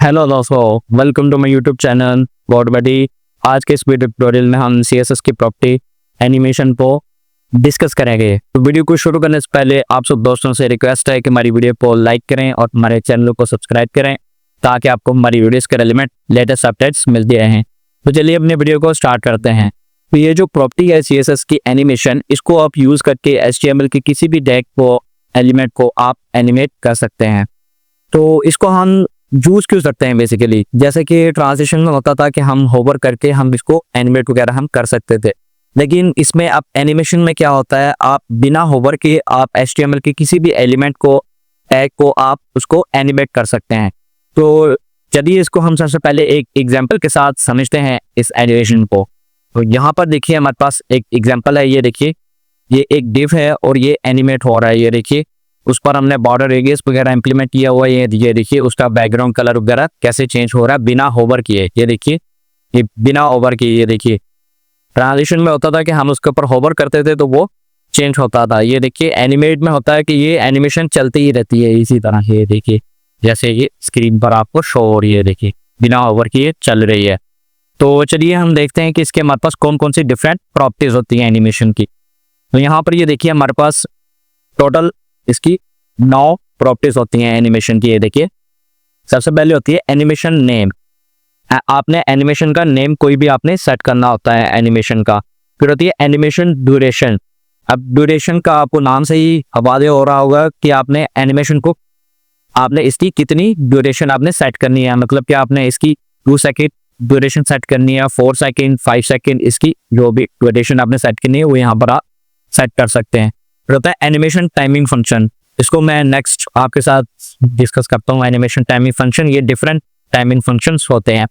Hello दोस्तों, welcome to my YouTube channel God Buddy. आज के इस वीडियो ट्यूटोरियल में हम CSS की प्रॉपर्टी एनिमेशन को डिस्कस करेंगे। तो वीडियो को शुरू करने से पहले आप सब दोस्तों से रिक्वेस्ट है कि हमारी वीडियो को लाइक करें और हमारे चैनल को सब्सक्राइब करें ताकि आपको हमारी वीडियोस के रेलेवेंट लेटेस्ट अपडेट्स मिलती रहें। तो चलिए अपने वीडियो को स्टार्ट करते हैं। तो ये जो प्रॉपर्टी है CSS की एनिमेशन, इसको आप यूज़ करके HTML की किसी भी टैग को एलिमेंट को आप एनिमेट कर सकते हैं। तो इसको हम यूज क्यों सकते हैं बेसिकली, जैसे कि ट्रांजिशन में होता था कि हम होवर करके हम इसको एनिमेट वगैरह हम कर सकते थे, लेकिन इसमें अब एनिमेशन में क्या होता है, आप बिना होवर के आप HTML के किसी भी एलिमेंट को टैग को आप उसको एनिमेट कर सकते हैं। तो चलिए इसको हम सबसे पहले एक एग्जांपल के साथ समझते हैं इस एनिमेशन को। तो यहाँ पर देखिए हमारे पास एक एग्जांपल है, ये देखिए ये एक डिव है और ये एनिमेट हो रहा है। ये देखिए उस पर हमने बॉर्डर रेडियस वगैरह इंप्लीमेंट किया हुआ है। ये देखिए उसका बैकग्राउंड कलर वगैरह कैसे चेंज हो रहा है बिना होवर किए। ये देखिए ये बिना होवर किए। ये देखिए ट्रांजिशन में होता था कि हम उसके ऊपर होवर करते थे तो वो चेंज होता था। ये देखिए एनिमेट में होता है कि ये एनिमेशन चलती ही रहती है इसी तरह। ये देखिए जैसे ये स्क्रीन पर आपको शो हो रही है, देखिए बिना होवर किए चल रही है। तो चलिए हम देखते हैं कि इसके हमारे पास कौन कौन सी डिफरेंट प्रॉपर्टीज होती हैं एनिमेशन की। तो यहाँ पर ये देखिए हमारे पास टोटल इसकी 9 प्रॉपर्टीज होती हैं एनिमेशन की। ये देखिए सबसे पहले होती है एनिमेशन नेम। आपने एनिमेशन का नेम कोई भी आपने सेट करना होता है एनिमेशन का। फिर होती है एनिमेशन ड्यूरेशन। अब ड्यूरेशन का आपको नाम से ही हवाले हो रहा होगा कि आपने एनिमेशन को आपने इसकी कितनी ड्यूरेशन आपने सेट करनी है, मतलब कि आपने इसकी 2 सेकेंड ड्यूरेशन सेट करनी है, 4 सेकेंड, 5 सेकेंड, इसकी जो भी ड्यूरेशन आपने सेट करनी है वो यहाँ पर आप सेट कर सकते हैं। फिर होता है एनिमेशन टाइमिंग फंक्शन। इसको मैं नेक्स्ट आपके साथ डिस्कस करता हूँ। एनिमेशन टाइमिंग फंक्शन, ये डिफरेंट टाइमिंग फंक्शंस होते हैं।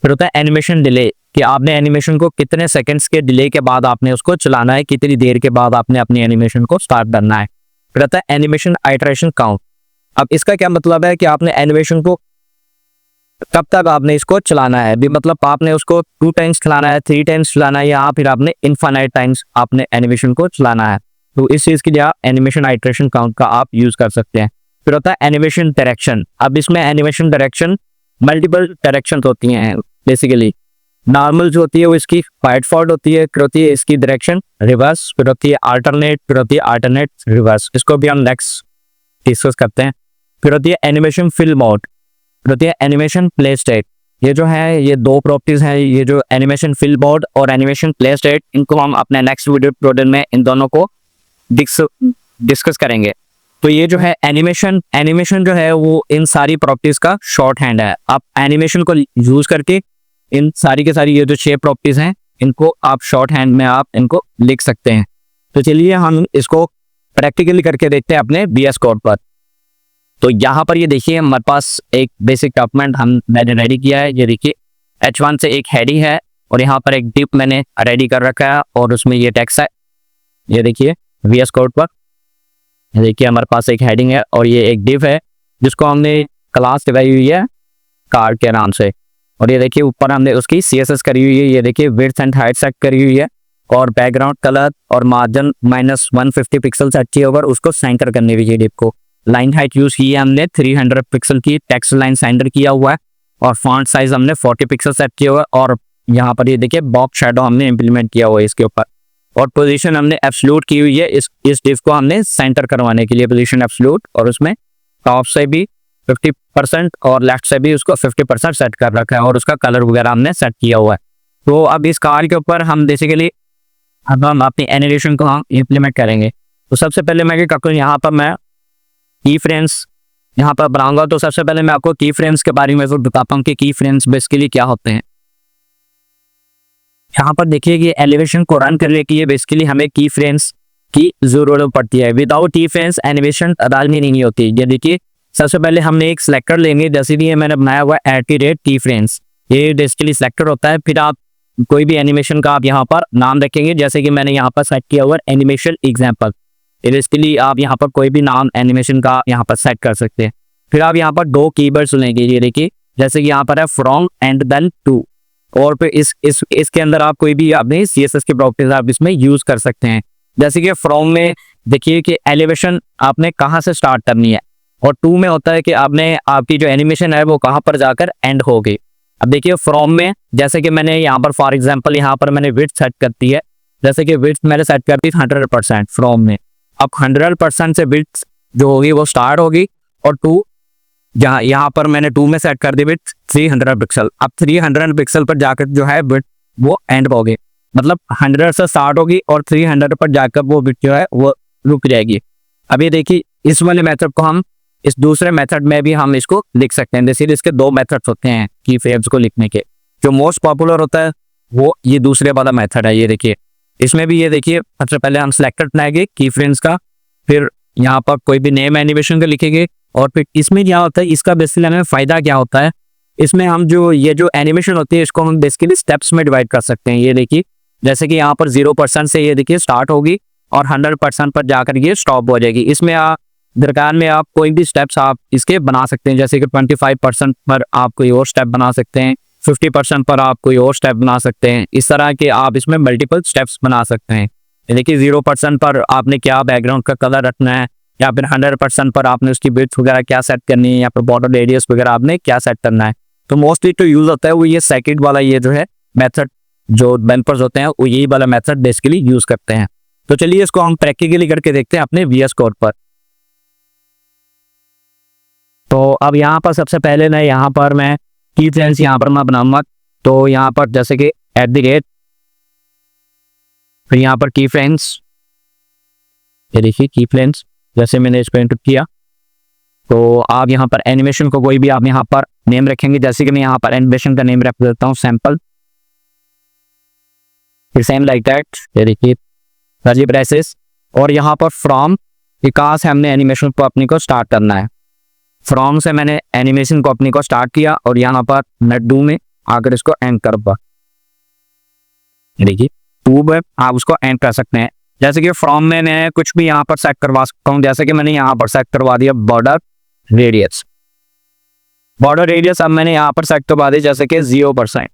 फिर होता है एनिमेशन डिले, कि आपने एनिमेशन को कितने सेकंड्स के डिले के बाद आपने उसको चलाना है, कितनी देर के बाद आपने अपनी एनिमेशन को स्टार्ट करना है। फिर होता है एनिमेशन आइटरेशन काउंट। अब इसका क्या मतलब है कि आपने एनिमेशन को कब तक आपने इसको चलाना है, भी मतलब आपने उसको 2 टाइम्स चलाना है, 3 टाइम्स चलाना है, या फिर आपने इनफाइनाइट टाइम्स आपने एनिमेशन को चलाना है। तो इस चीज के लिए आप एनिमेशन आइटरेशन काउंट का आप यूज कर सकते हैं। फिर होता है एनिमेशन डायरेक्शन। अब इसमें एनिमेशन डायरेक्शन मल्टीपल डायरेक्शन होती हैं बेसिकली। नॉर्मल जो होती है वो इसकी फाइट फॉर्वर्ड होती है, फिर होती है इसकी डायरेक्शन रिवर्स, फिर होती है अल्टरनेट, फिर होती है अल्टरनेट रिवर्स। इसको भी हम नेक्स्ट डिस्कस करते हैं। फिर होती है एनिमेशन फिल मोड, फिर होती है एनिमेशन प्ले स्टेट। ये जो है ये 2 प्रॉपर्टीज हैं, ये जो एनिमेशन फिल मोड और एनिमेशन प्ले स्टेट, इनको हम अपने नेक्स्ट वीडियो ट्यूटोरियल में इन दोनों को डिस्कस करेंगे। तो ये जो है एनिमेशन जो है वो इन सारी प्रॉपर्टीज का शॉर्ट हैंड है। आप एनिमेशन को यूज करके इन सारी के सारी ये जो 6 प्रॉपर्टीज हैं इनको आप शॉर्ट हैंड में आप इनको लिख सकते हैं। तो चलिए हम इसको प्रैक्टिकली करके देखते हैं अपने VS कोड पर। तो यहाँ पर ये देखिए हमारे पास एक बेसिक डॉक्यूमेंट मैंने रेडी किया है। ये देखिए H1 से एक हेडिंग है और यहाँ पर एक डिव मैंने रेडी कर रखा है और उसमें ये टेक्स्ट है। ये देखिए VS कोड पर देखिए हमारे पास एक हेडिंग है और ये एक डिव है जिसको हमने क्लास लगाई हुई है कार्ड के नाम से। और ये देखिए ऊपर हमने उसकी CSS करी हुई है। ये देखिए विड्थ एंड हाइट सेट करी हुई है और बैकग्राउंड कलर और मार्जिन -150 पिक्सल सेट किया हुआ, उसको सेंटर करने हुई है डिव को। लाइन हाइट यूज की है हमने 300 पिक्सल की, टेक्स्ट लाइन सेंटर किया हुआ है और फॉन्ट साइज हमने 40 पिक्सल सेट किया हुआ है। और यहाँ पर ये देखिए बॉक्स शैडो हमने इंप्लीमेंट किया हुआ है इसके ऊपर। और पोजीशन हमने एब्सोल्यूट की हुई है इस डिव को हमने सेंटर करवाने के लिए, पोजीशन एब्सोल्यूट। और उसमें टॉप से भी 50% और लेफ्ट से भी उसको 50% सेट कर रखा है और उसका कलर वगैरह हमने सेट किया हुआ है। तो अब इस कार्ड के ऊपर हम बेसिकली अब हम अपनी एनिमेशन को हम इम्प्लीमेंट करेंगे। तो सबसे पहले मैं क्या करता हूँ, यहाँ पर मैं की फ्रेम्स यहाँ पर बनाऊंगा। तो सबसे पहले मैं आपको की फ्रेम्स के बारे में बताता हूँ कि की फ्रेम्स बेसिकली क्या होते हैं। यहाँ पर देखिए कि एलिवेशन को रन करने के लिए बेसिकली हमें की फ्रेम्स की जरूरत पड़ती है। विदाउट की फ्रेम्स एनिमेशन रन ही नहीं होती। ये देखिए सबसे पहले हमने एक सिलेक्टर लेंगे, जैसे कि मैंने बनाया हुआ @की फ्रेम्स, ये बेसिकली सिलेक्टर होता है। फिर आप कोई भी एनिमेशन का आप यहाँ पर नाम रखेंगे, जैसे कि मैंने यहाँ पर सेट किया हुआ एनिमेशन एग्जाम्पल। बेसिकली आप यहाँ पर कोई भी नाम एनिमेशन का यहाँ पर सेट कर सकते हैं। फिर आप यहाँ पर 2 कीवर्ड्स लेंगे। ये देखिए जैसे कि यहाँ पर है फ्रॉम एंड देन टू, और फिर इसके अंदर आप कोई भी अपने CSS की प्रॉपर्टीज आप इसमें यूज कर सकते हैं। जैसे कि फ्रॉम में देखिए कि एलिवेशन आपने कहाँ से स्टार्ट करनी है, और 2 में होता है कि आपने आपकी जो एनिमेशन है वो कहाँ पर जाकर एंड होगी। अब देखिए फ्रॉम में जैसे कि मैंने यहाँ पर फॉर एग्जांपल यहाँ पर मैंने विड्थ सेट कर दी है, जैसे कि विड्थ मैंने सेट कर दी 100% फ्रॉम में। अब 100% से विड्थ जो होगी वो स्टार्ट होगी और 2 जहाँ यहाँ पर मैंने 2 में सेट कर दी विड्थ 300 पिक्सल। अब 300 पिक्सल पर जाकर जो है विड्थ वो एंड होगी, मतलब 100 से स्टार्ट होगी और 300 पर जाकर वो विड्थ जो है वो रुक जाएगी। अब ये देखिए इस वाले मेथड को हम इस दूसरे मेथड में भी हम इसको लिख सकते हैं। जैसे इसके 2 मेथड्स होते हैं की फ्रेम्स को लिखने के। जो मोस्ट पॉपुलर होता है वो ये दूसरे वाला मेथड है। ये देखिए इसमें भी ये देखिए सबसे पहले हम सिलेक्टर बनाएंगे की फ्रेम्स का, फिर यहाँ पर कोई भी नेम एनिमेशन का लिखेंगे और फिर इसमें क्या होता है, इसका बेसिकली हमें फायदा क्या होता है, इसमें हम जो ये जो एनिमेशन होती है इसको हम बेसिकली स्टेप्स में डिवाइड कर सकते हैं। ये देखिए जैसे कि यहाँ पर 0% से ये देखिए स्टार्ट होगी और 100% पर जाकर ये स्टॉप हो जाएगी। इसमें आप दरकार में आप कोई भी स्टेप्स आप इसके बना सकते हैं, जैसे कि 25% पर आप कोई और स्टेप बना सकते हैं, 50% पर आप कोई और स्टेप बना सकते हैं। इस तरह के आप इसमें मल्टीपल स्टेप्स बना सकते हैं। देखिए 0% पर आपने क्या बैकग्राउंड का कलर रखना है, या फिर 100% पर आपने उसकी विड्थ वगैरह क्या सेट करनी है, या फिर बॉर्डर रेडियस वगैरह आपने क्या सेट करना है। तो मोस्टली तो यूज होता है वो ये सेकंड वाला ये जो है मेथड, जो डेवलपर्स होते हैं वो यही वाला मेथड बेसिकली यूज करते हैं। तो चलिए इसको हम प्रैक्टिकली करके देखते हैं अपने VS कोड पर। तो अब यहाँ पर सबसे पहले ना यहाँ पर मैं की फ्रेम्स यहाँ पर मैं बनाऊंगा। तो यहाँ पर जैसे कि @ फिर यहाँ पर की फ्रेम्स, ये देखिए की फ्रेम्स जैसे मैंने इसको एंटर किया। तो आप यहाँ पर एनिमेशन को कोई भी आप यहाँ पर नेम रखेंगे, जैसे कि मैं यहाँ पर एनिमेशन का नेम रख देता हूँ सैंपल, फिर सेम लाइक दैट। ये देखिए रजी ब्रेसेस और यहाँ पर फ्रॉम कहाँ से हमने एनिमेशन को अपनी को स्टार्ट करना है। फ्रॉम से मैंने एनिमेशन को अपनी को स्टार्ट किया और यहाँ पर नड्डू में आकर इसको एंड कर पा। देखिए 2 में आप उसको एंड कर सकते हैं। जैसे कि फ्रॉम में मैं कुछ भी यहाँ पर सेट करवा सकता हूँ, जैसे कि मैंने यहाँ पर सेट करवा दिया बॉर्डर रेडियस। बॉर्डर रेडियस अब मैंने यहाँ पर सेट करवा दिया जैसे कि 0%।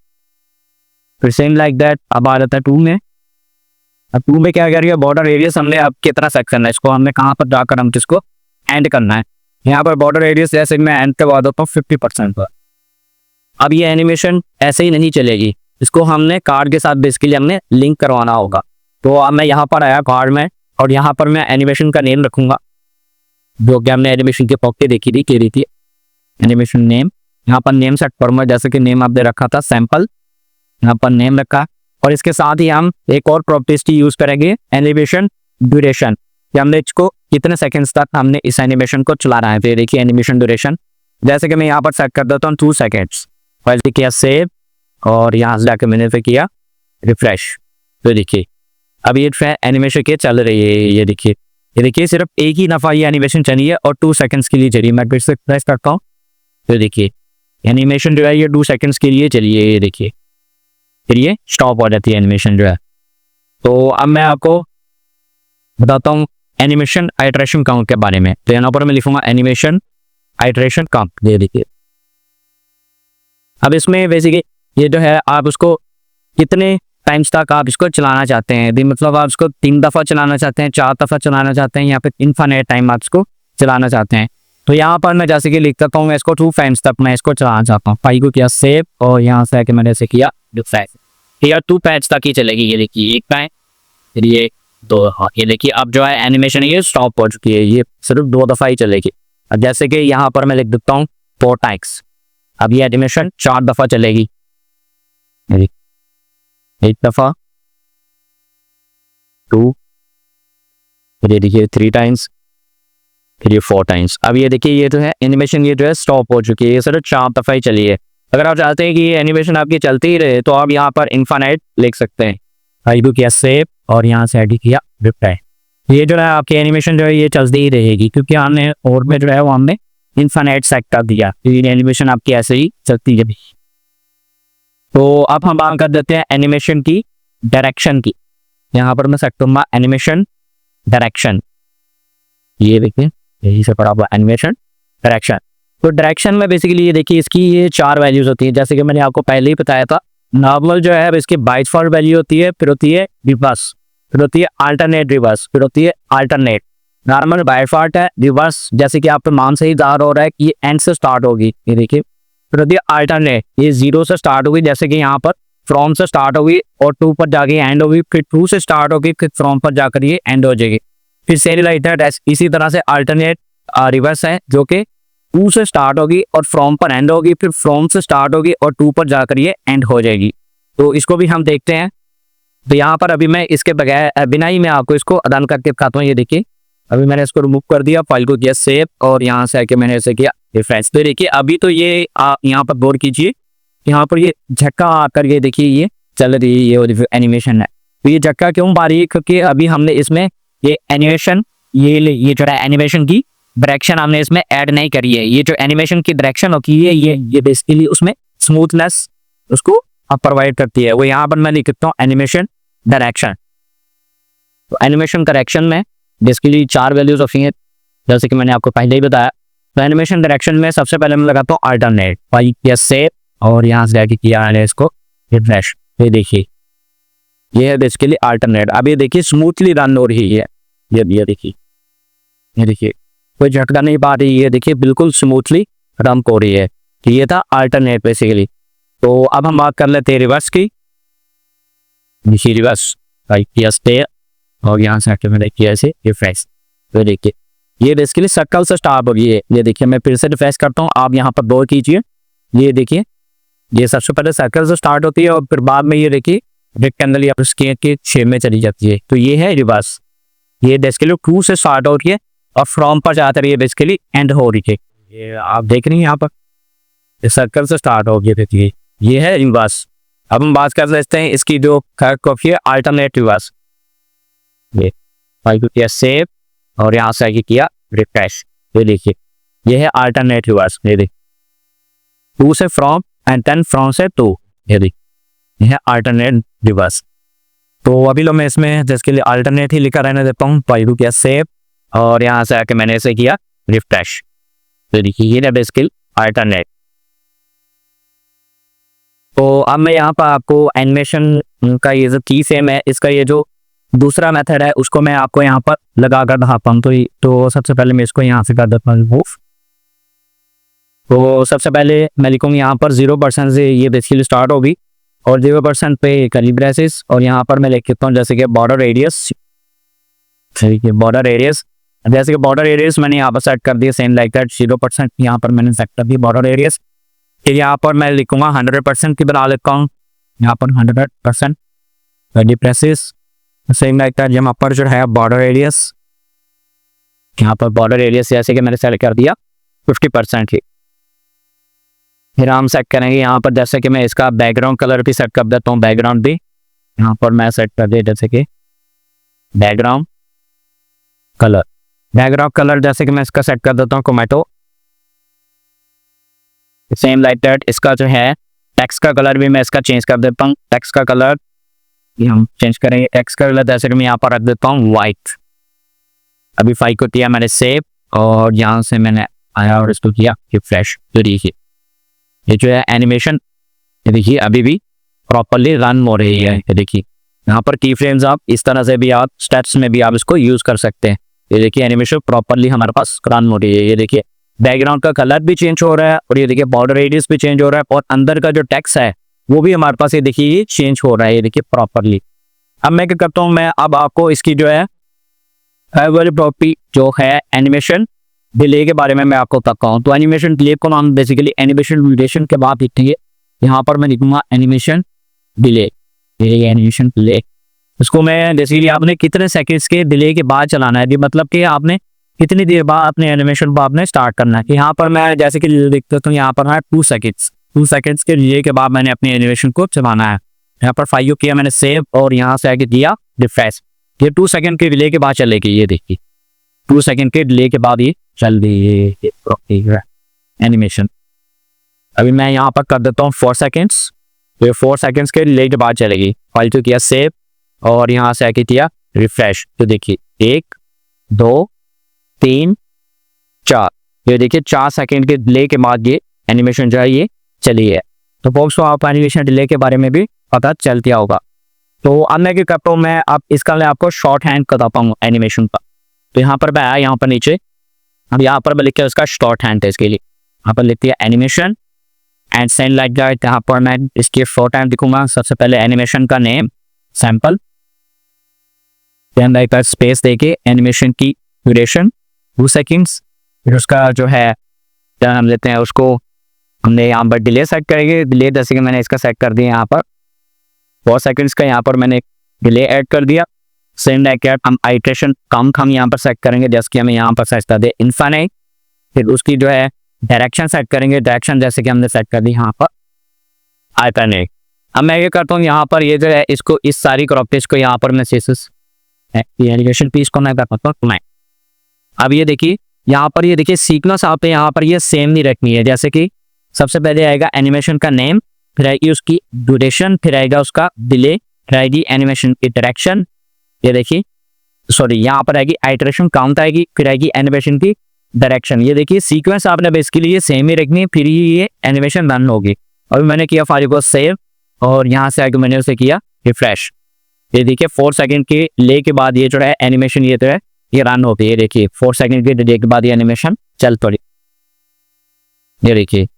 फिर सेम लाइक दैट अब आ जाता है 2 में। अब 2 में क्या करिए, बॉर्डर रेडियस हमने अब कितना सेट करना है, इसको हमने कहाँ पर जाकर हम इसको एंड करना है। यहाँ पर बॉर्डर रेडियस जैसे मैं एंड करवा देता हूँ 50% पर। अब ये एनिमेशन ऐसे ही नहीं चलेगी, इसको हमने कार्ड के साथ बेसिकली हमने लिंक करवाना होगा। तो अब मैं यहाँ पर आया कार्ड में और यहाँ पर मैं एनिमेशन का नेम रखूंगा, जो कि हमने एनिमेशन की प्रॉपर्टी देखी थी, कह रही थी एनिमेशन नेम। यहाँ पर नेम सेट करूंगा, जैसे कि नेम आपने रखा था सैंपल, यहाँ पर नेम रखा। और इसके साथ ही हम एक और प्रॉपर्टीज की यूज करेंगे, एनिमेशन ड्यूरेशन, कि हमने इसको कितने सेकंड्स तक हमने इस एनिमेशन को चलाना है। फिर देखिए एनिमेशन ड्यूरेशन, जैसे कि मैं यहाँ पर सेट कर देता हूँ 2 सेकेंड्स। फाइल किया सेव और यहाँ से जाकर मैंने फिर किया रिफ्रेश। तो देखिए अब ये एनिमेशन के चल रही है। ये देखिए सिर्फ एक ही दफ़ा ये एनिमेशन चली है और 2 सेकंड्स के लिए चलिए। मैं फिर से प्रेस करता हूँ, तो देखिए एनिमेशन जो है ये 2 सेकंड्स के लिए चलिए। ये देखिए फिर ये स्टॉप हो जाती है एनिमेशन जो है। तो अब मैं आपको बताता हूँ एनिमेशन आइटरेशन काउंट के बारे में। तो यहाँ पर मैं लिखूंगा एनिमेशन आइटरेशन काउंट। ये देखिए अब इसमें बेसिकली ये जो है आप उसको कितने टाइम्स तक आप इसको चलाना चाहते हैं, मतलब आप इसको 3 दफ़ा चलाना चाहते हैं, 4 दफ़ा चलाना चाहते हैं, या फिर इनफाइनाइट टाइम आप इसको चलाना चाहते हैं। तो यहाँ पर मैं जैसे कि लिख देता हूँ मैं इसको 2 टाइम्स तक मैं इसको चलाना चाहता हूँ। फाइल को किया सेव और यहाँ से आके मैंने ऐसे किया रिफ्रेश। यार 2 पैच तक ही चलेगी। ये देखिए 1 पैच, फिर ये 2। हाँ ये देखिए अब जो है एनिमेशन ये स्टॉप हो चुकी है, ये सिर्फ 2 दफ़ा ही चलेगी। अब जैसे कि यहाँ पर मैं लिख देता हूँ 4 टाइम्स, अब ये एनिमेशन 4 दफ़ा चलेगी। 1 दफ़ा, 2, फिर ये देखिए 3 टाइम्स, फिर ये 4 टाइम्स। अब ये देखिए ये जो है एनिमेशन ये जो है स्टॉप हो चुकी है, ये सिर्फ 4 दफ़ा ही चली है। अगर आप चाहते हैं कि ये एनिमेशन आपकी चलती ही रहे तो आप यहाँ पर इनफाइनाइट लिख सकते हैं। फाइल किया सेव और यहाँ से एडिट किया रिप्लाई। ये जो है आपकी एनिमेशन जो है ये चलती ही रहेगी, क्योंकि हमने और में जो है वो हमने इनफाइनाइट सेट कर दिया, तो ये एनिमेशन आपकी ऐसे ही चलती है। तो अब हम बात कर देते हैं एनिमेशन की डायरेक्शन की। यहाँ पर मैं सेट करूँगा एनिमेशन डायरेक्शन। ये देखिए यही से पड़ा हुआ एनिमेशन डायरेक्शन। तो डायरेक्शन में बेसिकली ये देखिए इसकी ये 4 वैल्यूज होती है, जैसे कि मैंने आपको पहले ही बताया था। नॉर्मल जो है इसकी बाय डिफॉल्ट वैल्यू होती है, फिर होती है रिवर्स, फिर होती है अल्टरनेट रिवर्स, फिर होती है अल्टरनेट। नॉर्मल बाय पार्ट है। रिवर्स जैसे कि आपको मान से ही ज़ाहिर हो रहा है कि ये एंड से स्टार्ट होगी, ये देखिए। फिर होती है अल्टरनेट, ये 0 से स्टार्ट होगी, जैसे कि यहाँ पर फ्रॉम से स्टार्ट होगी और 2 पर जाके एंड होगी, फिर 2 से स्टार्ट होगी, फिर फ्रॉम पर जाकर ये एंड हो जाएगी। फिर सेम लाइक दैट इसी तरह से अल्टरनेट रिवर्स है जो कि 2 से स्टार्ट होगी और फ्रॉम पर एंड होगी, फिर फ्रॉम से स्टार्ट होगी और 2 पर जाकर ये एंड हो जाएगी। तो इसको भी हम देखते हैं। तो यहाँ पर अभी मैं इसके बगैर बिना ही मैं आपको इसको अदन करके दिखाता हूँ। ये देखिए अभी मैंने इसको रिमूव कर दिया, फाइल को किया सेव और यहाँ से आके मैंने ऐसे किया रिफ्रेश। तो देखिए अभी तो ये यहाँ पर गौर कीजिए, यहाँ पर ये झटका आकर ये देखिए ये चल रही है, ये एनिमेशन है। तो ये झटका क्यों पा रही है? क्योंकि अभी हमने इसमें ये एनिमेशन ये जो है एनिमेशन की डायरेक्शन हमने इसमें ऐड नहीं करी है। ये जो एनिमेशन की डायरेक्शन होती है ये बेसिकली उसमें स्मूथनेस उसको प्रोवाइड करती है। वो यहाँ पर मैं लिख सकता हूँ एनिमेशन डायरेक्शन। तो एनिमेशन करेक्शन में बेसिकली 4 वैल्यूज होती हैं, जैसे कि मैंने आपको पहले ही बताया। तो एनिमेशन डायरेक्शन में सबसे पहले मैं लगाता हूँ अल्टरनेट, फाइल किया सेव और यहाँ से जाके किया मैंने इसको रिफ्रेश। ये देखिए ये है बेसिकली अल्टरनेट। अब ये देखिए स्मूथली रन हो रही है, ये देखिए कोई झटका नहीं पा रही है, देखिए बिल्कुल स्मूथली रन हो रही है। तो ये था अल्टरनेट बेसिकली। तो अब हम बात कर लेते हैं रिवर्स की। देखिए रिवर्स किया स्टे और यहाँ से मैंने किया ऐसे रिफ्रेश। तो देखिए ये बेसिकली सर्कल से स्टार्ट हो गई है। ये देखिए मैं फिर से रिफ्रेश करता हूँ, आप यहाँ पर गौर कीजिए। ये देखिए ये सबसे पहले सर्कल से स्टार्ट होती है और फिर बाद में ये देखिए रेक्टेंगल या स्क्वायर के शेप में चली जाती है। तो ये है रिवर्स। ये बेसिकली 2 से स्टार्ट हो रही है और फ्रॉम पर जाकर ये बेसिकली एंड हो रही है। ये आप देख रही हैं यहाँ पर सर्कल से स्टार्ट हो गई थी, ये है रिवर्स। अब हम बात कर लेते हैं इसकी जो थर्ड कॉपी है अल्टरनेट रिवर्स। ये फाइल को किया सेव और यहाँ से आगे किया रिफ्रेश। ये देखिए ये है अल्टरनेट रिवर्स। ये देखिए 2 से फ्रॉम एंड देन फ्रॉम से 2, ये देखिए ये है अल्टरनेट रिवर्स। तो अभी लो मैं इसमें जिसके लिए अल्टरनेट ही लिखा रहने देता हूँ। फाइल को किया सेव और यहाँ से आके मैंने ऐसे किया रिफ्रेश। तो देखिए ये है बेसिकली अल्टरनेट। तो अब मैं यहाँ पर आपको एनिमेशन का ये जो की सेम है, इसका ये जो दूसरा मेथड है उसको मैं आपको यहाँ पर लगा कर दिखाता हूँ। तो सबसे पहले मैं इसको यहाँ से कर देता हूँ रिमूव। तो सबसे पहले मैं लिखूँगी यहाँ पर 0% से ये बेसिकली स्टार्ट होगी और 0% पे कर्ली ब्रेसेस और यहाँ पर मैं लिख देता हूँ जैसे कि बॉर्डर रेडियस। ठीक है बॉर्डर रेडियस, जैसे कि बॉर्डर रेडियस मैंने यहाँ पर सेट कर दिया सेम लाइक दैट 0% यहाँ पर मैंने सेट कर दिया बॉर्डर रेडियस। फिर यहाँ पर मैं लिखूंगा 100% की बना लेता हूँ, यहाँ पर 100% curly braces same like that. यहाँ पर जो है बॉर्डर रेडियस, यहाँ पर बॉर्डर रेडियस जैसे कि मैंने सेट कर दिया 50% ही। फिर हम सेट करेंगे यहाँ पर जैसे कि मैं इसका बैकग्राउंड कलर भी सेट कर देता हूँ। बैकग्राउंड भी यहाँ पर मैं सेट कर दिया जैसे कि बैकग्राउंड कलर जैसे कि मैं इसका सेट कर देता हूँ टोमेटो। सेम लाइक दैट इसका जो है टेक्स्ट का कलर भी मैं इसका चेंज कर देता हूँ। टेक्स्ट का कलर हम चेंज करेंगे, टेक्स्ट का कलर जैसे कि मैं यहाँ पर रख देता हूँ वाइट। अभी फाइल को किया मैंने सेव और यहाँ से मैंने आया और इसको किया रिफ्रेश। तो देखिए ये जो है एनिमेशन ये देखिए अभी भी प्रॉपरली रन हो रही है। ये देखिए यहाँ पर की फ्रेम्स आप इस तरह से भी आप स्टेप्स में भी आप इसको यूज कर सकते हैं। ये देखिए एनिमेशन प्रॉपरली हमारे पास रन हो रही है। ये देखिए बैकग्राउंड का कलर भी चेंज हो रहा है और ये देखिए बॉर्डर रेडियस भी चेंज हो रहा है और अंदर का जो टेक्स्ट है वो भी हमारे पास ये देखिए ये चेंज हो रहा है। ये देखिए प्रॉपरली। अब मैं क्या करता हूँ, मैं अब आपको इसकी जो है वाली प्रॉपर्टी जो है एनिमेशन डिले के बारे में मैं आपको बताता हूँ। तो एनिमेशन डिले को हम बेसिकली एनिमेशन ड्यूरेशन के बाद लिखेंगे। यहाँ पर मैं लिखूंगा एनिमेशन डिले। ये एनिमेशन डिले इसको मैं बेसिकली आपने कितने सेकंड्स के डिले के बाद चलाना है, मतलब कि आपने कितनी देर बाद अपने एनिमेशन को आपने स्टार्ट करना है। यहाँ पर मैं जैसे कि देखता हूँ यहाँ पर है 2 सेकंड्स के डिले के बाद मैंने अपने एनिमेशन को चलाना है। यहाँ पर फाइल किया मैंने सेव और यहाँ से आके दिया रिफ्रेश। ये 2 सेकंड के डिले के बाद चलेगी। ये देखिए 2 सेकंड के डिले के बाद ये चल रही है एनिमेशन। अभी मैं यहाँ पर कर देता हूँ 4 सेकंड्स। तो ये 4 सेकंड्स के डिले के बाद चलेगी। फाइल को किया सेव और यहाँ से आके किया रिफ्रेश। तो देखिए 1 2 3 4, ये देखिए 4 सेकंड के डिले के बाद ये एनिमेशन जो है ये चली है। तो फोक्स को आप एनिमेशन डिले के बारे में भी पता चल गया होगा। तो अब मैं क्या करता हूँ, मैं अब इसका मैं आपको शॉर्ट हैंड बताता हूँ एनिमेशन का। तो यहाँ पर मैं आया यहाँ पर नीचे, अब यहाँ पर मैं लिख के उसका शॉर्ट हैंड है इसके लिए, यहाँ पर लिख दिया animation and send like that. यहाँ पर मैं इसके शॉर्ट हैंड लिखूंगा। सबसे पहले एनिमेशन का name sample, then like that space देके एनिमेशन की ड्यूरेशन 2 सेकंड्स, फिर उसका जो है हम लेते हैं उसको, हमने यहाँ पर डिले सेट करेंगे। डिले जैसे कि मैंने इसका सेट कर दिया यहाँ पर 4 सेकंड्स का, यहाँ पर मैंने डिले ऐड कर दिया। सेंड लाइक दैट हम आइट्रेशन काउंट हम यहाँ पर सेट करेंगे, जैसे कि हमें यहाँ पर सेट कर दे इनफाइनाइट। फिर उसकी जो है डायरेक्शन सेट करेंगे, डायरेक्शन जैसे कि हमने सेट कर दी यहाँ पर आइट्रेनेट। अब मैं ये करता हूँ यहाँ पर ये जो है इसको इस सारी क्रॉप पेज को यहाँ पर मैं सीसेस एनिमेशन पीस को मैं करता हूँ मैं। अब ये देखिए यहाँ पर ये देखिए सीक्वेंस आप यहाँ पर ये सेम नहीं रखनी है। जैसे कि सबसे पहले आएगा एनिमेशन का नेम, फिर आएगी उसकी ड्यूरेशन, फिर आएगा उसका डिले, फिर आएगी एनिमेशन की डायरेक्शन, ये देखिए सॉरी यहाँ पर आएगी आइटरेशन काउंट आएगी, फिर आएगी एनिमेशन की डायरेक्शन। ये देखिए सीक्वेंस आपने बेसिकली ये सेम ही रखनी है, फिर ये एनिमेशन रन होगी। अभी मैंने किया फाइल को सेव और यहाँ से आगे मैंने उसे किया रिफ्रेश। ये देखिए 4 सेकंड के ले के बाद ये जो है एनिमेशन ये जो है ये रन होती है। देखिए 4 सेकंड के डिले के बाद ये एनिमेशन चल पड़ी। ये देखिए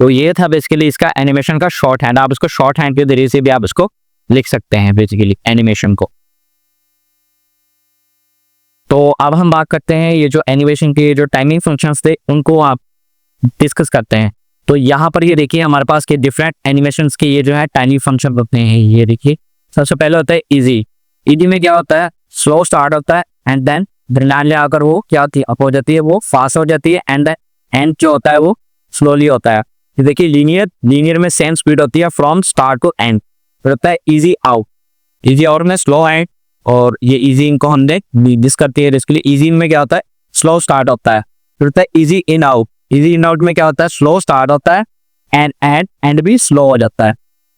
तो ये था बेसिकली इसका एनिमेशन का शॉर्ट हैंड। आप इसको शॉर्ट हैंड के जरिए से भी आप इसको लिख सकते हैं बेसिकली एनिमेशन को। तो अब हम बात करते हैं ये जो एनिमेशन के जो टाइमिंग फंक्शंस थे उनको आप डिस्कस करते हैं। तो यहाँ पर ये देखिए हमारे पास के डिफरेंट एनिमेशंस के ये जो है टाइमिंग फंक्शन होते हैं। ये देखिए सबसे पहले होता है इजी। इजी में क्या होता है, स्लो स्टार्ट होता है एंड देन दरमियान में आकर वो क्या होती है अप हो जाती है, वो फास्ट हो जाती है एंड एंड जो होता है वो स्लोली होता है। ये देखिए लीनियर में सेम स्पीड होती है फ्रॉम स्टार्ट टू एंड। फिर होता है इजी आउट, इजी आउट में स्लो एंड, और ये इजी इन को हमने डिस करती है इसके लिए। इजी इन में क्या होता है स्लो स्टार्ट होता है। फिर होता है easy in out, easy in out में क्या होता है स्लो स्टार्ट होता है एंड भी स्लो हो जाता है।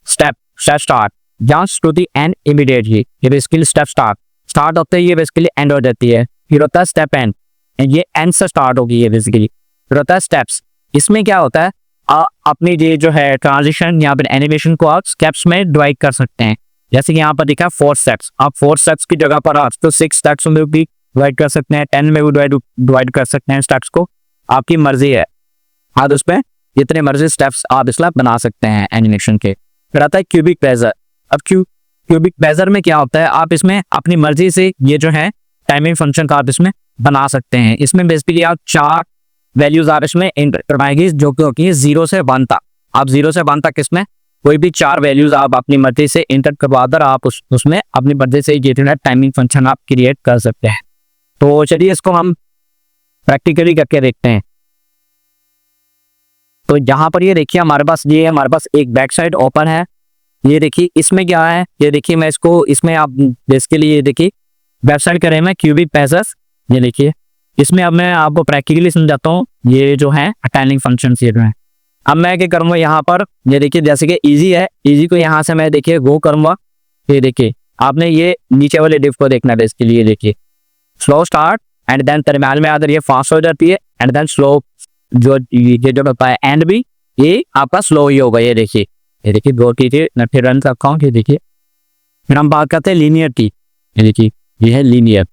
Step start just to the end immediately, ये बेसिकली स्टेप स्टार्ट होता है, ये बेसिकली एंड हो जाती है। फिर होता है स्टेप एंड, ये एंड से स्टार्ट होगी ये बेसिकली। फिर होता है स्टेप्स, इसमें क्या होता है अपनी ये जो है ट्रांजिशन यहाँ पर एनिमेशन को आप स्टेप्स में डिवाइड कर सकते हैं। जैसे कि यहाँ पर दिखा 4 स्टेप्स, आप 4 स्टेप्स की जगह पर आप तो 6 स्टेप्स में भी डिवाइड कर सकते हैं, 10 में भी डिवाइड कर सकते हैं स्टेप्स को, आपकी मर्जी है। आप उसमें जितने मर्जी स्टेप्स आप इसमें बना सकते हैं एनिमेशन के। फिर आता है क्यूबिक प्रेजर। अब क्यूबिक प्रेजर में क्या होता है, आप इसमें अपनी मर्जी से ये जो है टाइमिंग फंक्शन का आप इसमें बना सकते हैं। इसमें बेसिकली आप 4 वैल्यूज आप इसमें एंटर करवाएंगे जो कि होती है 0 से 1 तक। आप 0 से 1 तक इसमें कोई भी 4 वैल्यूज आप अपनी मर्जी से एंटर करवा कर आप उसमें अपनी मर्जी से ये टाइमिंग फंक्शन आप क्रिएट कर सकते हैं। तो चलिए इसको हम प्रैक्टिकली करके देखते हैं। तो यहाँ पर ये देखिए हमारे पास एक बैक साइड ओपन है। ये देखिए इसमें क्या है, ये देखिए मैं इसको इसमें आप बेसिकली ये देखिए वेबसाइट करें मैं क्यूबिक पेजर्स। ये देखिए इसमें अब मैं आपको प्रैक्टिकली समझाता हूँ ये जो है टाइमिंग फंक्शन ये जो है। अब मैं क्या करूँगा यहाँ पर, ये देखिए जैसे कि इजी है, इजी को यहाँ से मैं देखिए वो करूँगा। ये देखिए आपने ये नीचे वाले डिफ को देखना है इसके लिए। देखिए स्लो स्टार्ट एंड देन दरम्यान में आकर ये फास्ट हो जाती है एंड देन स्लो जो होता है एंड भी ये आपका स्लो ही होगा। ये देखिए गौर कीजिए, मैं फिर रन करता हूँ। ये देखिए फिर हम बात करते हैं लीनियर की। ये देखिए ये है लीनियर।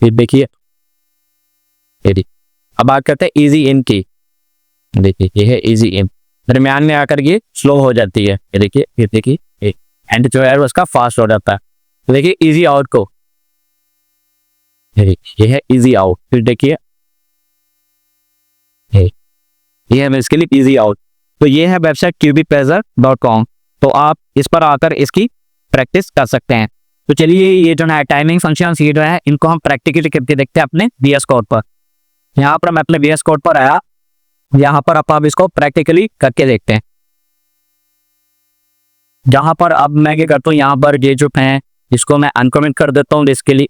फिर देखिए अब बात करते हैं इजी इन की। देखिए ये है इजी इन, दरमियान में आकर ये स्लो हो जाती है। ये देखिए एंड जो है उसका फास्ट हो जाता है। तो देखिए इजी आउट को, ये है इजी आउट। फिर देखिए ये है इसके लिए इजी आउट। तो ये है वेबसाइट cubicpleasure.com। तो आप इस पर आकर इसकी प्रैक्टिस कर सकते हैं। तो चलिए ये जो है टाइमिंग फंक्शन ये जो है इनको हम प्रैक्टिकली करके देखते हैं अपने VS कोड पर। यहाँ पर मैं अपने VS कोड पर आया, यहाँ पर आप इसको प्रैक्टिकली करके देखते हैं। जहाँ पर अब मैं क्या करता हूँ, यहाँ पर ये जो है इसको मैं अनकमेंट कर देता हूँ बेसिकली।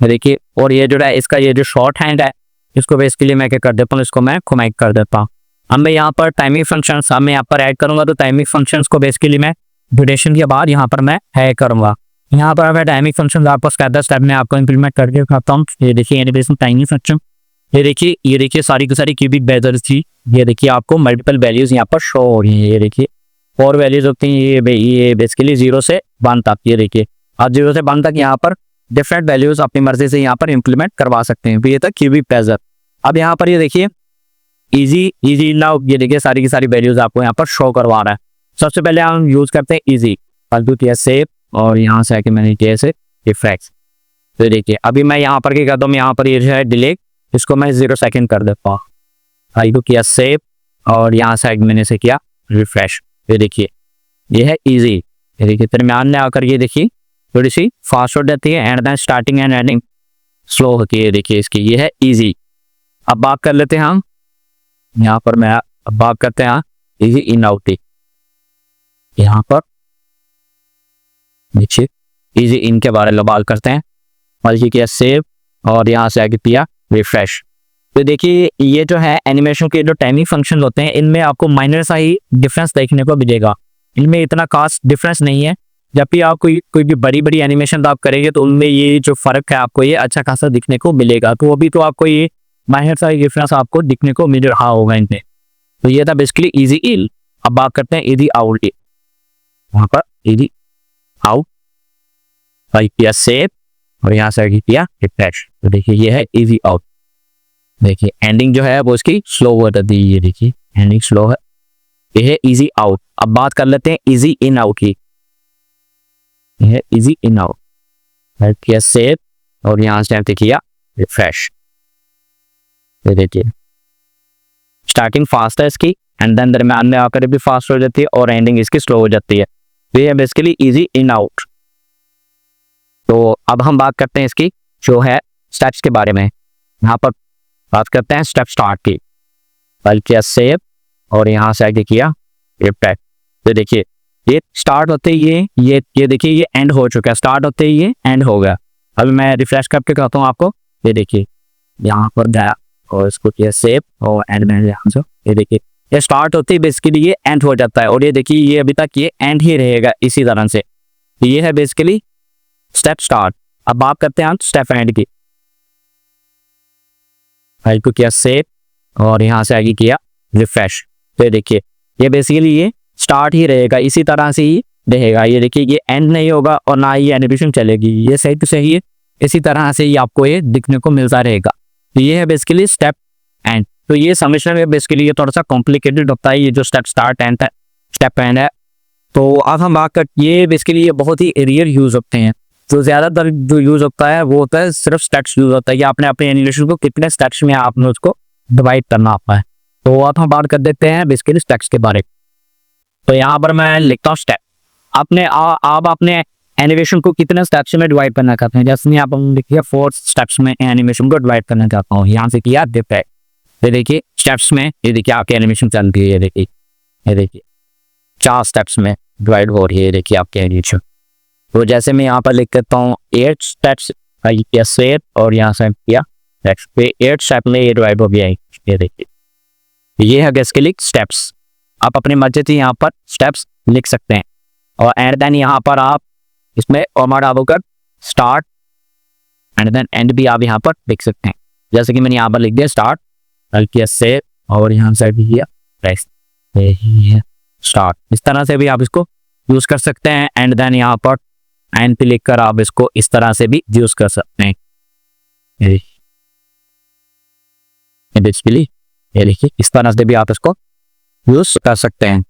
देखिए और ये जो है इसका ये जो शॉर्ट हैंड है इसको बेसिकली मैं क्या कर देता हूँ, इसको मैं कमेंट कर देता हूँ। अब मैं यहाँ पर टाइमिंग फंक्शन मैं यहाँ पर ऐड करूंगा। तो टाइमिंग फंक्शंस को बेसिकली मैं ड्यूरेशन के बाद यहाँ पर मैं ऐड करूंगा। यहाँ पर मैं टाइमिंग फंक्शन आपको स्टेप में आपको इंप्लीमेंट करके दिखाता हूँ। ये देखिए एनिमेशन टाइमिंग फंक्शन। ये देखिए सारी की सारी क्यूबिक पेजर्स थी। ये देखिए आपको मल्टीपल वैल्यूज यहाँ पर शो हो रही है। ये देखिए 4 वैल्यूज होती हैं ये बेसिकली 0 से 1 तक। ये देखिए आप 0 से 1 तक यहाँ पर डिफरेंट वैल्यूज अपनी मर्जी से यहाँ पर इंप्लीमेंट करवा सकते हैं। ये था क्यूबिक प्रेजर। अब यहाँ पर ये देखिए इजी नाउ, ये देखिए सारी की सारी वैल्यूज आपको यहाँ पर शो करवा रहा है। सबसे पहले हम यूज करते हैं इजी, फालतू किया सेव, और यहाँ से आके मैंने किया से रिफ्रेक्स। तो देखिए अभी मैं यहाँ पर क्या करता हूँ, यहाँ पर ये जो है डिले, इसको मैं 0 सेकेंड कर देता हूँ। फाइल किया सेव और यहाँ से मैंने से किया रिफ्रेश। ये देखिए ये है इजी। ये देखिए दरम्यान में आकर ये देखिए थोड़ी सी फास्ट हो जाती है and then starting and ending slow होती है। देखिए इसकी ये है इजी। अब बात कर लेते हैं हम यहाँ पर, मैं अब बात करते हैं इजी इन आउट की। यहाँ पर देखिए इजी इन के बारे में बात करते हैं। मल्टी किया सेव और यहाँ से आगे किया रिफ्रेश। तो देखिए ये जो है एनिमेशन के जो टाइमिंग फंक्शन होते हैं, इनमें आपको माइनर सा ही डिफरेंस देखने को मिलेगा। इनमें इतना खास डिफरेंस नहीं है। जब भी आप कोई भी बड़ी बड़ी एनिमेशन आप करेंगे तो उनमें ये जो फर्क है आपको ये अच्छा खासा दिखने को मिलेगा। तो अभी तो आपको ये माइनर सा ही डिफरेंस आपको दिखने को मिल रहा होगा इनमें। तो ये था बेसिकली इजी इन। अब बात करते हैं इजी आउट की। वहाँ पर इजी आउट किया सेव और यहाँ से किया रिफ्रेश। तो देखिए ये है इजी आउट। देखिए एंडिंग जो है वो इसकी स्लो हो जाती है। ये देखिए एंडिंग स्लो है। ये है इजी आउट। अब बात कर लेते हैं इजी इन आउट की। ये है इजी इन आउट किया सेव और यहाँ से किया रिफ्रेश। ये देखिए स्टार्टिंग फास्ट है इसकी एंड देन दरम्यान में आकर भी फास्ट हो जाती है और एंडिंग इसकी स्लो हो जाती है। तो ये है बेसिकली इजी इन आउट। तो अब हम बात करते हैं इसकी जो है स्टेप्स के बारे में। यहाँ पर बात करते हैं स्टेप स्टार्ट की। फाइल किया सेव और यहाँ से आगे किया रिफ्रेश। तो देखिए ये स्टार्ट होते ही ये देखिए ये एंड हो चुका है। स्टार्ट होते ही ये एंड हो गया। अभी मैं रिफ्रेश करके कहता हूँ आपको। ये देखिए यहाँ पर गया और इसको किया सेव और एंड में यहाँ से ये देखिए ये स्टार्ट होते ही बेसिकली ये एंड हो जाता है। और ये देखिए ये अभी तक ये एंड ही रहेगा इसी तरह से। ये है बेसिकली स्टेप स्टार्ट। अब बात करते हैं स्टेप एंड की। फाइल को किया सेव और यहाँ से आगे किया रिफ्रेश। तो देखिए ये बेसिकली ये स्टार्ट ही रहेगा, इसी तरह से ही रहेगा। ये देखिए ये एंड नहीं होगा और ना ही एनिमेशन चलेगी। ये सही तो सही है, इसी तरह से ही आपको ये दिखने को मिलता रहेगा। तो ये है बेसिकली स्टेप एंड। तो ये समझने में बेसिकली ये थोड़ा सा कॉम्प्लिकेटेड होता है, ये जो स्टेप स्टार्ट एंड है स्टेप एंड है। तो अब हम बात कर, ये बेसिकली ये बहुत ही रेयर यूज होते हैं। जो ज्यादातर जो यूज होता है वो होता है सिर्फ स्टेप्स यूज होता है कि आपने अपने एनिमेशन को कितने स्टेप्स में आपने उसको डिवाइड करना आता है। तो अब हम बात कर देते हैं बेसिकली स्टेप्स के बारे में। तो यहाँ पर मैं लिखता हूँ स्टेप। आप अपने एनिमेशन को कितने स्टेप्स में डिवाइड करना चाहते हैं। जैसे यहाँ पर लिखिए 4 स्टेप्स में एनिमेशन को डिवाइड करना चाहता हूँ। यहाँ से किया डिफेक्ट। ये देखिए स्टेप्स में ये देखिए आपकी एनिमेशन चल रही है। ये देखिए 4 स्टेप्स में डिवाइड हो रही है। ये देखिए आपके एनिमेशन। तो जैसे मैं यहाँ पर लिख करता हूँ 8 स्टेप्स किया सेव और यहाँ से किया नेक्स्ट पे 8 स्टेप में ये डिवाइड हो गया। ये देखिए ये है बेसिकली स्टेप्स। आप अपने मर्जी से यहाँ पर स्टेप्स लिख सकते हैं और एंड देन यहाँ पर आप इसमें कॉमा डालकर स्टार्ट एंड देन एंड भी आप यहाँ पर लिख सकते हैं। जैसे कि मैंने यहाँ पर लिख दिया स्टार्ट किया सेव और यहाँ से भी किया स्टार्ट। इस तरह से भी आप इसको यूज कर सकते हैं एंड देन यहाँ पर एंड पे लिखकर आप इसको इस तरह से भी यूज कर सकते हैं। बेसिकली ये देखिए इस तरह से भी आप इसको यूज कर सकते हैं।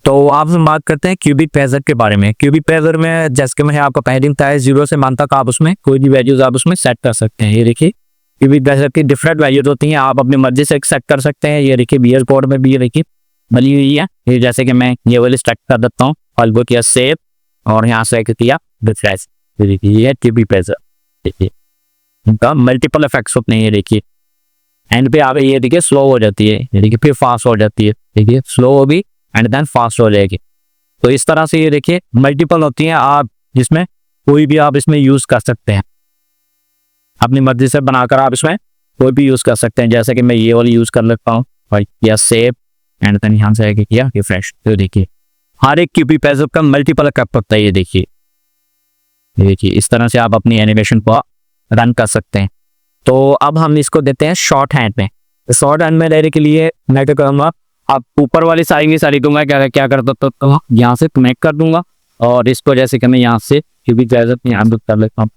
तो आप बात करते हैं क्यूबिक प्रेजर के बारे में। क्यूबिक प्रेजर में जैसे कि मैंने आपको पहले बताया 0 से 1 तक आप उसमें कोई भी वैल्यूज आप उसमें सेट कर सकते हैं। ये देखिए क्यूबिक प्रेजर की डिफरेंट वैल्यूज होती हैं, आप अपनी मर्जी से सेट कर सकते हैं। ये देखिए बीएस बोर्ड में भी ये देखिए बनी हुई है। ये जैसे कि मैं ये वाली सेट कर देता हूँ, फाइल को किया सेव और यहाँ से किया रिफ्रेश। ये है क्यूबिक प्रेजर। देखिए इनका मल्टीपल इफेक्ट्स होते हैं। ये देखिए एंड पे आप ये देखिए स्लो हो जाती है, ये देखिए फिर फास्ट हो जाती है। देखिए स्लो हो भी एंड देन फास्ट हो जाएगी। तो इस तरह से ये देखिए मल्टीपल होती हैं, आप जिसमें कोई भी आप इसमें यूज कर सकते हैं। अपनी मर्जी से बनाकर आप इसमें कोई भी यूज कर सकते हैं। जैसे कि मैं ये वाली यूज कर लेता हूँ और किया सेव एंड देन यहाँ से किया रिफ्रेश। तो देखिए हर एक क्यूबिक प्रेजर का मल्टीपल इफेक्ट होता है। ये देखिए इस तरह से आप अपनी एनिमेशन को रन कर सकते हैं। तो अब हम इसको देते हैं शॉर्ट हैंड में। शॉर्ट हैंड में लेने के लिए मैं क्या करूँगा, आप ऊपर वाली सारी दूंगा क्या करता तो यहाँ से कनेक्ट कर दूंगा और इसको जैसे कि मैं यहाँ से क्यूबिक प्रेजर यहाँ कर लेता हूँ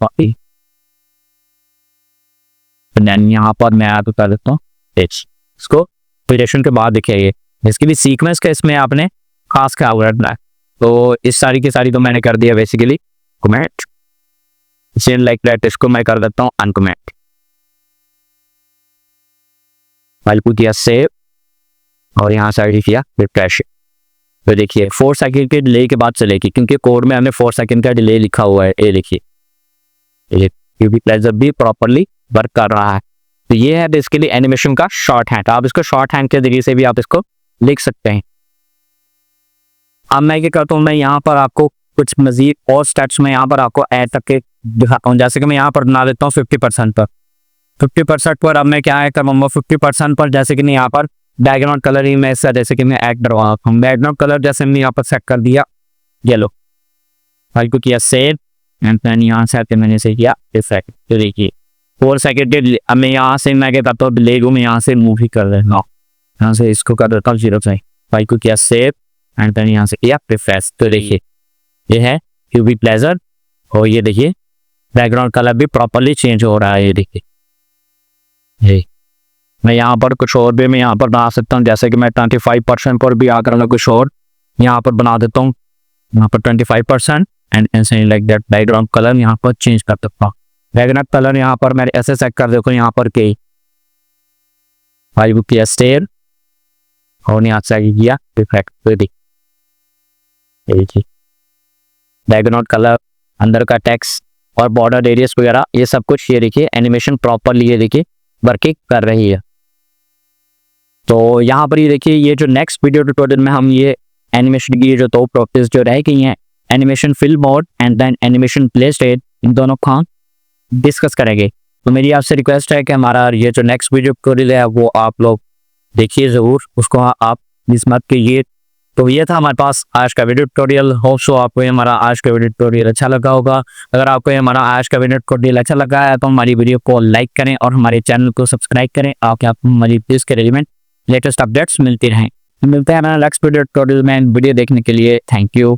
देन यहाँ पर मैं आपको कर देता हूँ टेक्स्ट, इसको प्रोजेक्शन के बाद दिखाइए। इसकी भी सीक्वेंस का इसमें आपने खास ख्याल रखना है। तो इस सारी की सारी तो मैंने कर दिया बेसिकली कमेंट, लाइक दैट इसको मैं कर देता हूँ अनकमेंट, फाइल को किया सेव और यहाँ से किया रिफ्रेश। तो देखिए 4 सेकंड के डिले के बाद चलेगी, क्योंकि कोड में हमने 4 सेकंड का डिले लिखा हुआ है। ये देखिए यूवी प्लेजर भी प्रॉपरली वर्क कर रहा है। तो ये है बेसिकली एनिमेशन का शॉर्ट हैंड। आप इसको शॉर्ट हैंड के जरिए से भी आप इसको लिख सकते हैं। अब मैं क्या करता हूँ, मैं यहाँ पर आपको कुछ मजीद और स्टेप्स में यहाँ पर आपको ऐड करके दिखाता हूँ। जैसे कि मैं यहाँ पर बना देता हूँ 50% पर, 50% पर अब मैं क्या है करूँगा 50% पर, जैसे कि नहीं यहाँ पर बैकग्राउंड कलर ही मैं इसका जैसे कि मैं ऐड करवा हूँ। बैकग्राउंड कलर जैसे मैंने यहाँ पर सेट कर दिया येलो, फाइल को किया सेव एंड देन यहाँ से आके मैंने से किया इफेक्ट। तो देखिए 4 सेकंड के, अब मैं यहाँ से मैं क्या करता हूँ डिले को मैं यहाँ से मूव ही कर देता हूँ, यहाँ से इसको कर देता हूँ 0 से, फाइल को किया सेव एंड देन यहाँ से किया रिफ्रेश। तो देखिए ये है यूवी प्लेजर और ये देखिए बैकग्राउंड कलर भी प्रॉपरली चेंज हो रहा है। ये देखिए ये मैं यहाँ पर कुछ और भी मैं यहाँ पर बना सकता हूँ, जैसे कि मैं 25% पर भी आकर मैं कुछ और यहाँ पर बना देता हूँ, यहाँ पर 25% एंड ऐसे लाइक दैट बैकग्राउंड कलर यहाँ पर चेंज कर सकता हूँ। बैकग्राउंड कलर यहाँ पर मैं ऐसे सेट कर देखो यहाँ पर के फाइल को किया स्टेयर और यहाँ से किया इफेक्ट। बैकग्राउंड कलर, अंदर का टेक्स्ट और बॉर्डर एरियाज वगैरह ये सब कुछ ये देखिए एनिमेशन प्रॉपरली ये देखिए वर्किंग कर रही है। तो यहाँ पर ये देखिए ये जो नेक्स्ट वीडियो ट्यूटोरियल में हम ये एनिमेशन की जो 2 प्रॉपर्टीज जो रह गई हैं, animation fill mode and then animation play state, इन दोनों को हम डिस्कस करेंगे। तो मेरी आपसे रिक्वेस्ट है कि हमारा ये जो नेक्स्ट वीडियो ट्यूटोरियल है वो आप लोग देखिए ज़रूर, उसको आप मिस मत कीजिए। तो ये था हमारे पास आज का वीडियो ट्यूटोरियल। होप सो आपको हमारा आज का वीडियो ट्यूटोरियल अच्छा लगा होगा। अगर आपको हमारा आज का वीडियो ट्यूटोरियल अच्छा लगा है तो हमारी वीडियो को लाइक करें और हमारे चैनल को सब्सक्राइब करें, आपको हमारी प्लीज के रेलिवेंट लेटेस्ट अपडेट्स मिलती रहें। मिलते हैं हमारा नेक्स्ट वीडियो ट्यूटोरियल में। वीडियो देखने के लिए थैंक यू।